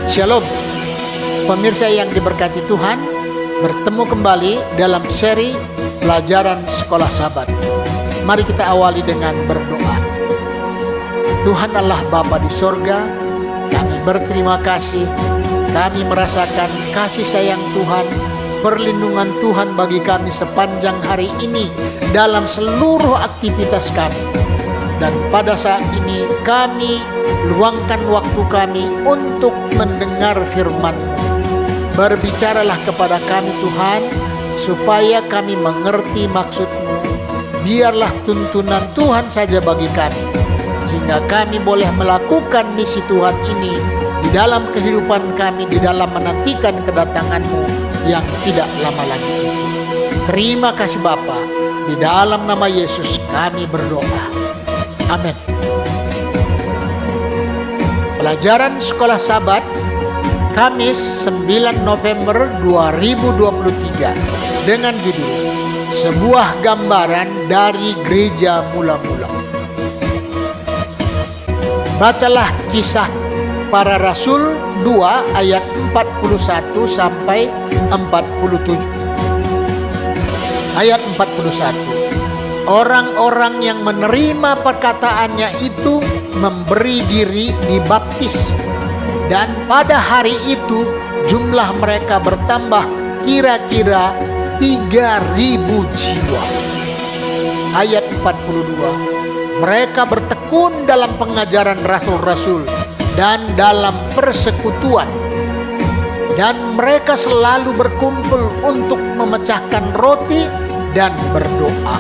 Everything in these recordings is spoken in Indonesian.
Shalom, pemirsa yang diberkati Tuhan, bertemu kembali dalam seri pelajaran Sekolah Sabat. Mari kita awali dengan berdoa. Tuhan Allah Bapa di sorga, kami berterima kasih. Kami merasakan kasih sayang Tuhan, perlindungan Tuhan bagi kami sepanjang hari ini dalam seluruh aktivitas kami. Dan pada saat ini kami luangkan waktu kami untuk mendengar firman-Mu. Berbicaralah kepada kami Tuhan, supaya kami mengerti maksud-Mu. Biarlah tuntunan Tuhan saja bagi kami, sehingga kami boleh melakukan misi Tuhan ini di dalam kehidupan kami, di dalam menantikan kedatangan-Mu yang tidak lama lagi. Terima kasih Bapa, di dalam nama Yesus kami berdoa. Amin. Pelajaran Sekolah Sabat Kamis 9 November 2023 dengan judul Sebuah Gambaran dari Gereja Mula-Mula. Bacalah Kisah Para Rasul 2 ayat 41 sampai 47. Ayat 41. Orang-orang yang menerima perkataannya itu memberi diri dibaptis, dan pada hari itu jumlah mereka bertambah kira-kira 3.000 jiwa. Ayat 42. Mereka bertekun dalam pengajaran rasul-rasul dan dalam persekutuan, dan mereka selalu berkumpul untuk memecahkan roti dan berdoa.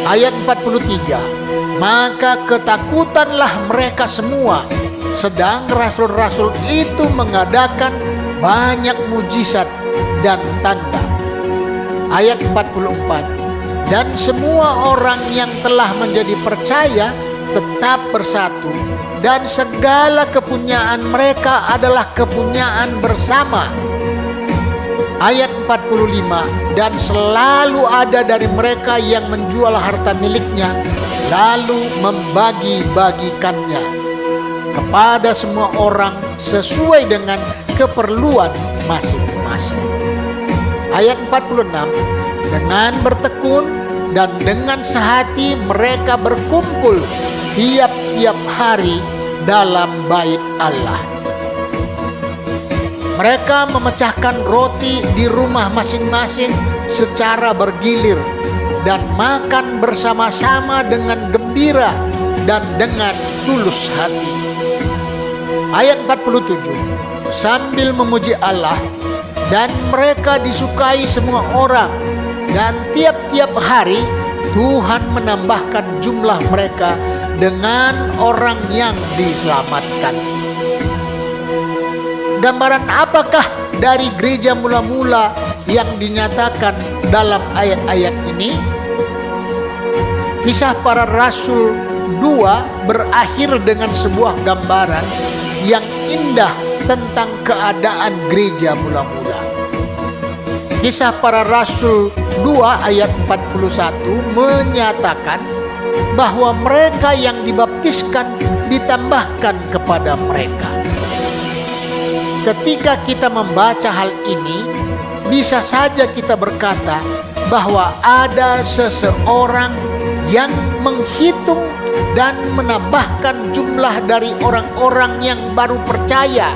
Ayat 43. Maka ketakutanlah mereka semua, sedang rasul-rasul itu mengadakan banyak mujizat dan tanda. Ayat 44. Dan semua orang yang telah menjadi percaya tetap bersatu, dan segala kepunyaan mereka adalah kepunyaan bersama. Ayat 45. Dan selalu ada dari mereka yang menjual harta miliknya, lalu membagi-bagikannya kepada semua orang sesuai dengan keperluan masing-masing. Ayat 46. Dengan bertekun dan dengan sehati mereka berkumpul tiap-tiap hari dalam bait Allah. Mereka memecahkan roti di rumah masing-masing secara bergilir dan makan bersama-sama dengan gembira dan dengan tulus hati. Ayat 47. Sambil memuji Allah, dan mereka disukai semua orang, dan tiap-tiap hari Tuhan menambahkan jumlah mereka dengan orang yang diselamatkan. Gambaran apakah dari gereja mula-mula yang dinyatakan dalam ayat-ayat ini? Kisah Para Rasul 2 berakhir dengan sebuah gambaran yang indah tentang keadaan gereja mula-mula. Kisah Para Rasul 2 ayat 41 menyatakan bahwa mereka yang dibaptiskan ditambahkan kepada mereka. Ketika kita membaca hal ini, bisa saja kita berkata bahwa ada seseorang yang menghitung dan menambahkan jumlah dari orang-orang yang baru percaya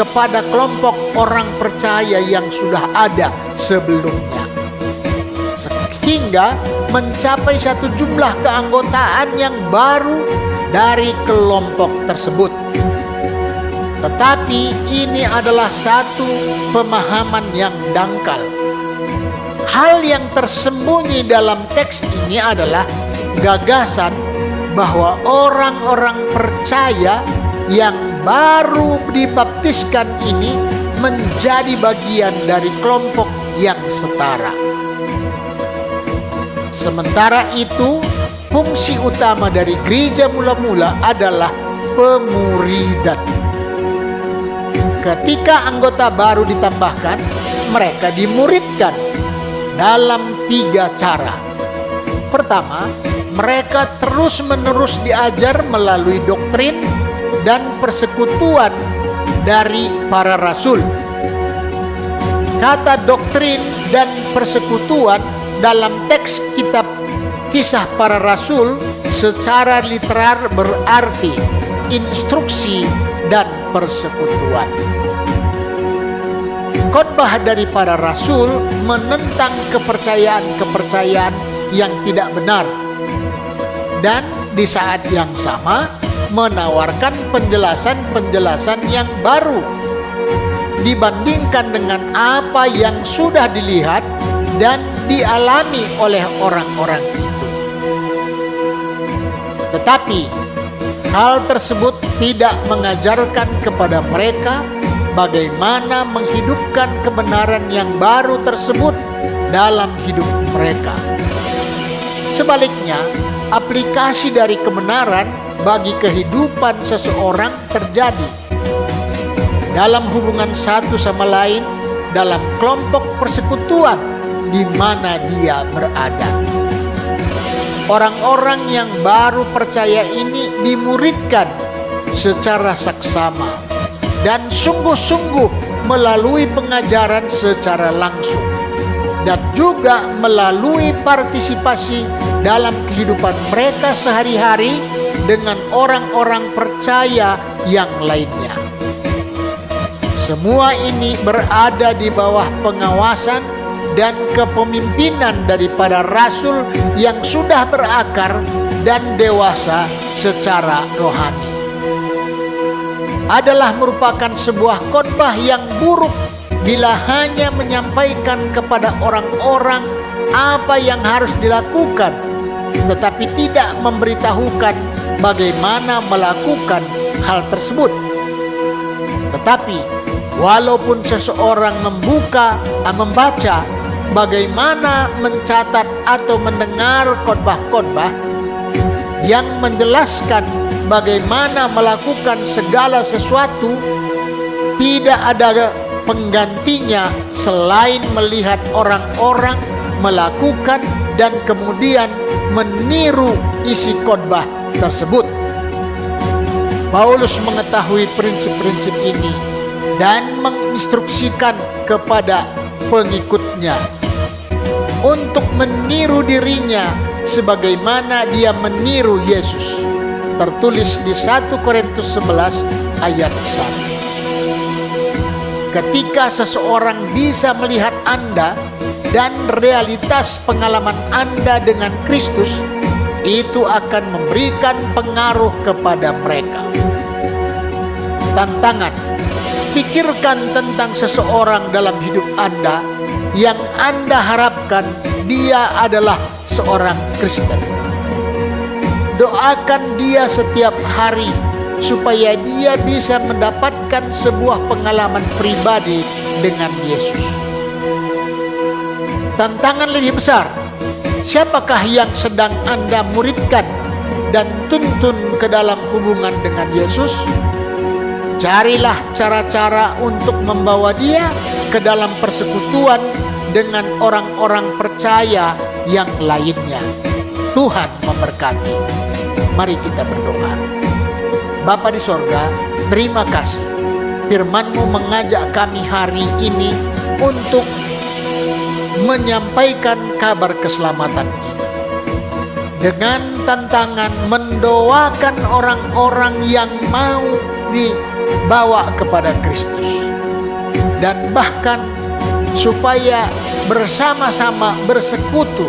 kepada kelompok orang percaya yang sudah ada sebelumnya, sehingga mencapai satu jumlah keanggotaan yang baru dari kelompok tersebut. Tetapi ini adalah satu pemahaman yang dangkal. Hal yang tersembunyi dalam teks ini adalah gagasan bahwa orang-orang percaya yang baru dibaptiskan ini menjadi bagian dari kelompok yang setara. Sementara itu, fungsi utama dari gereja mula-mula adalah pemuridan. Ketika anggota baru ditambahkan, mereka dimuridkan dalam 3 cara. Pertama, mereka terus-menerus diajar melalui doktrin dan persekutuan dari para rasul. Kata doktrin dan persekutuan dalam teks kitab Kisah Para Rasul secara literal berarti instruksi dan persekutuan. Khotbah dari para rasul menentang kepercayaan-kepercayaan yang tidak benar, dan di saat yang sama menawarkan penjelasan-penjelasan yang baru dibandingkan dengan apa yang sudah dilihat dan dialami oleh orang-orang itu. Tetapi hal tersebut tidak mengajarkan kepada mereka bagaimana menghidupkan kebenaran yang baru tersebut dalam hidup mereka. Sebaliknya, aplikasi dari kebenaran bagi kehidupan seseorang terjadi dalam hubungan satu sama lain dalam kelompok persekutuan di mana dia berada. Orang-orang yang baru percaya ini dimuridkan secara saksama dan sungguh-sungguh melalui pengajaran secara langsung, dan juga melalui partisipasi dalam kehidupan mereka sehari-hari dengan orang-orang percaya yang lainnya. Semua ini berada di bawah pengawasan dan kepemimpinan daripada rasul yang sudah berakar dan dewasa secara rohani. Adalah merupakan sebuah khotbah yang buruk bila hanya menyampaikan kepada orang-orang apa yang harus dilakukan, tetapi tidak memberitahukan bagaimana melakukan hal tersebut. Tetapi walaupun seseorang membaca bagaimana mencatat atau mendengar khotbah-khotbah yang menjelaskan bagaimana melakukan segala sesuatu, tidak ada penggantinya selain melihat orang-orang melakukan dan kemudian meniru isi khotbah tersebut. Paulus mengetahui prinsip-prinsip ini dan menginstruksikan kepada pengikutnya untuk meniru dirinya sebagaimana dia meniru Yesus. Tertulis di 1 Korintus 11 ayat 1. Ketika seseorang bisa melihat Anda dan realitas pengalaman Anda dengan Kristus, itu akan memberikan pengaruh kepada mereka. Tantangan: pikirkan tentang seseorang dalam hidup Anda yang Anda harapkan dia adalah seorang Kristen. Doakan dia setiap hari supaya dia bisa mendapatkan sebuah pengalaman pribadi dengan Yesus. Tantangan lebih besar: siapakah yang sedang Anda muridkan dan tuntun ke dalam hubungan dengan Yesus? Carilah cara-cara untuk membawa dia ke dalam persekutuan dengan orang-orang percaya yang lainnya. Tuhan memberkati. Mari kita berdoa. Bapa di sorga, terima kasih. Firman-Mu mengajak kami hari ini untuk menyampaikan kabar keselamatan ini, dengan tantangan mendoakan orang-orang yang mau dibawa kepada Kristus, dan bahkan supaya bersama-sama bersekutu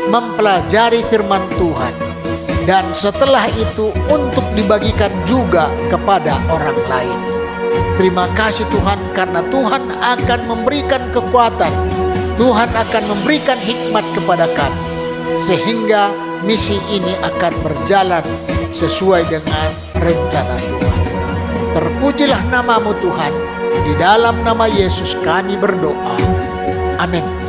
mempelajari firman Tuhan, dan setelah itu untuk dibagikan juga kepada orang lain. Terima kasih Tuhan, karena Tuhan akan memberikan kekuatan, Tuhan akan memberikan hikmat kepada kami, sehingga misi ini akan berjalan sesuai dengan rencana Tuhan. Terpujilah nama-Mu Tuhan. Di dalam nama Yesus kami berdoa. Amin.